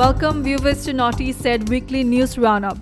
Welcome viewers to Naughty Said Weekly News Roundup.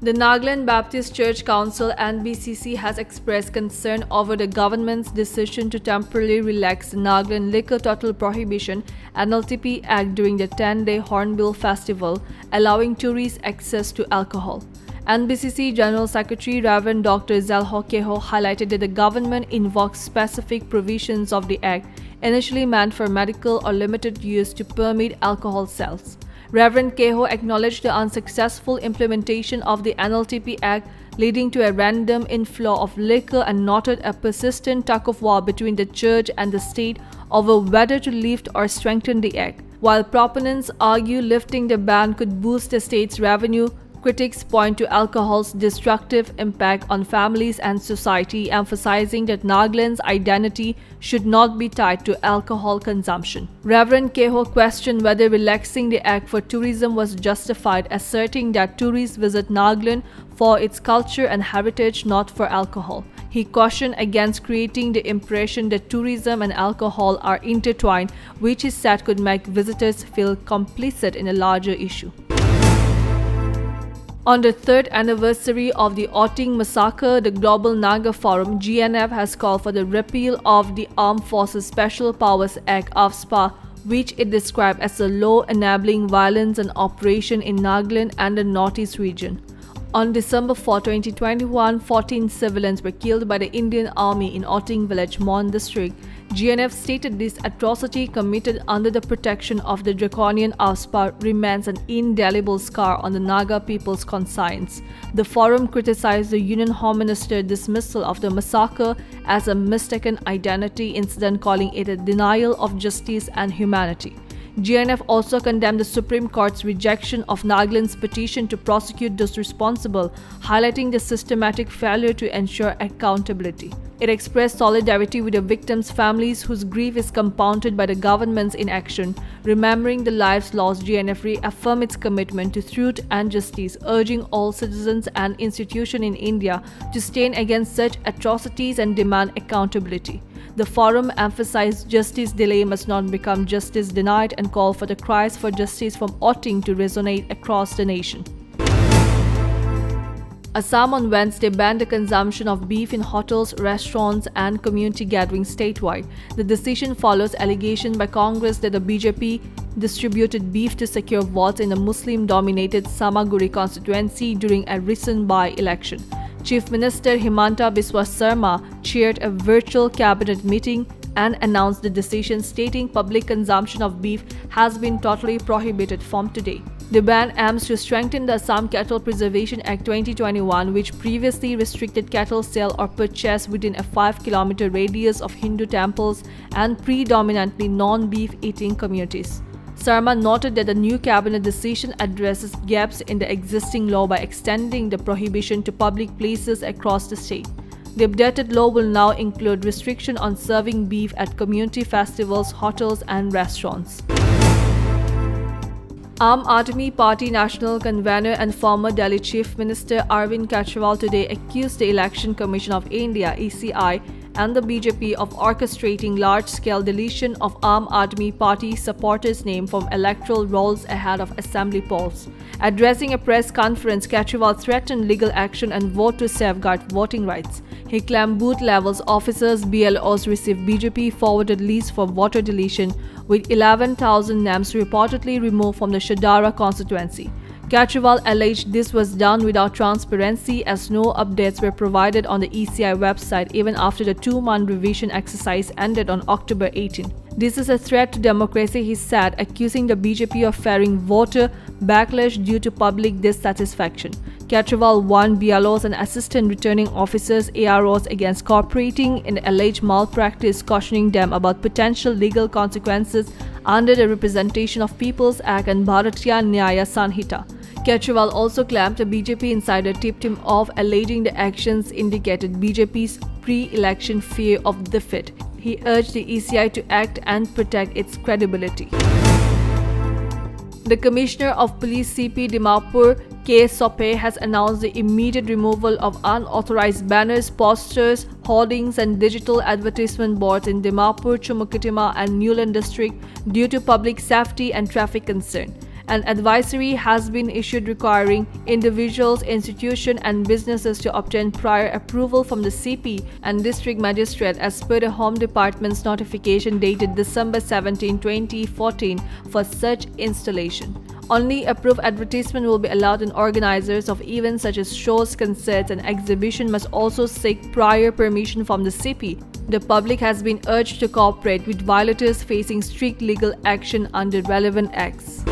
The Nagaland Baptist Church Council (NBCC) has expressed concern over the government's decision to temporarily relax the Nagaland Liquor Total Prohibition (NLTP) Act during the 10-day Hornbill Festival, allowing tourists access to alcohol. NBCC General Secretary Reverend Dr. Zelho Keho highlighted that the government invokes specific provisions of the Act initially meant for medical or limited use to permit alcohol sales. Reverend Keho acknowledged the unsuccessful implementation of the NLTP Act, leading to a random inflow of liquor, and noted a persistent tug-of-war between the church and the state over whether to lift or strengthen the Act. While proponents argue lifting the ban could boost the state's revenue, critics point to alcohol's destructive impact on families and society, emphasizing that Nagaland's identity should not be tied to alcohol consumption. Reverend Keho questioned whether relaxing the act for tourism was justified, asserting that tourists visit Nagaland for its culture and heritage, not for alcohol. He cautioned against creating the impression that tourism and alcohol are intertwined, which he said could make visitors feel complicit in a larger issue. On the third anniversary of the Otting massacre, the Global Naga Forum (GNF) has called for the repeal of the Armed Forces Special Powers Act (AFSPA), which it described as a law enabling violence and oppression in Nagaland and the Northeast region. On December 4, 2021, 14 civilians were killed by the Indian Army in Otting village, Mon district. GNF stated this atrocity, committed under the protection of the draconian AFSPA, remains an indelible scar on the Naga people's conscience. The forum criticized the Union Home Minister's dismissal of the massacre as a mistaken identity incident, calling it a denial of justice and humanity. GNF also condemned the Supreme Court's rejection of Nagaland's petition to prosecute those responsible, highlighting the systematic failure to ensure accountability. It expressed solidarity with the victims' families, whose grief is compounded by the government's inaction. Remembering the lives lost, GNF reaffirmed its commitment to truth and justice, urging all citizens and institutions in India to stand against such atrocities and demand accountability. The forum emphasized justice delayed must not become justice denied and called for the cries for justice from Otting to resonate across the nation. Assam on Wednesday banned the consumption of beef in hotels, restaurants, and community gatherings statewide. The decision follows allegations by Congress that the BJP distributed beef to secure votes in the Muslim-dominated Samaguri constituency during a recent by-election. Chief Minister Himanta Biswa Sarma chaired a virtual cabinet meeting and announced the decision, stating public consumption of beef has been totally prohibited from today. The ban aims to strengthen the Assam Cattle Preservation Act 2021, which previously restricted cattle sale or purchase within a 5-kilometer radius of Hindu temples and predominantly non-beef eating communities. Sarma noted that the new cabinet decision addresses gaps in the existing law by extending the prohibition to public places across the state. The updated law will now include restriction on serving beef at community festivals, hotels, and restaurants. Aam Aadmi Party National Convener and former Delhi Chief Minister Arvind Kejriwal today accused the Election Commission of India (ECI) and the BJP of orchestrating large-scale deletion of Aam Aadmi Party supporters' names from electoral rolls ahead of assembly polls. Addressing a press conference, Kejriwal threatened legal action and vote to safeguard voting rights. He claimed booth-level officers (BLOs) received BJP-forwarded lists for voter deletion, with 11,000 names reportedly removed from the Shadara constituency. Kejriwal alleged this was done without transparency, as no updates were provided on the ECI website even after the 2-month revision exercise ended on October 18. This is a threat to democracy, he said, accusing the BJP of fearing voter backlash due to public dissatisfaction. Kejriwal warned BLOs and assistant returning officers (AROs) against cooperating in alleged malpractice, cautioning them about potential legal consequences under the Representation of People's Act and Bharatiya Nyaya Sanhita. Kejriwal also claimed a BJP insider tipped him off, alleging the actions indicated BJP's pre-election fear of defeat. He urged the ECI to act and protect its credibility. The Commissioner of Police CP Dimapur, K. Sope, has announced the immediate removal of unauthorized banners, posters, hoardings and digital advertisement boards in Dimapur, Chumuketima and Newland district due to public safety and traffic concern. An advisory has been issued requiring individuals, institutions, and businesses to obtain prior approval from the CP and District Magistrate as per the Home Department's notification dated December 17, 2014 for such installation. Only approved advertisement will be allowed, and organizers of events such as shows, concerts, and exhibitions must also seek prior permission from the CP. The public has been urged to cooperate with violators facing strict legal action under relevant acts.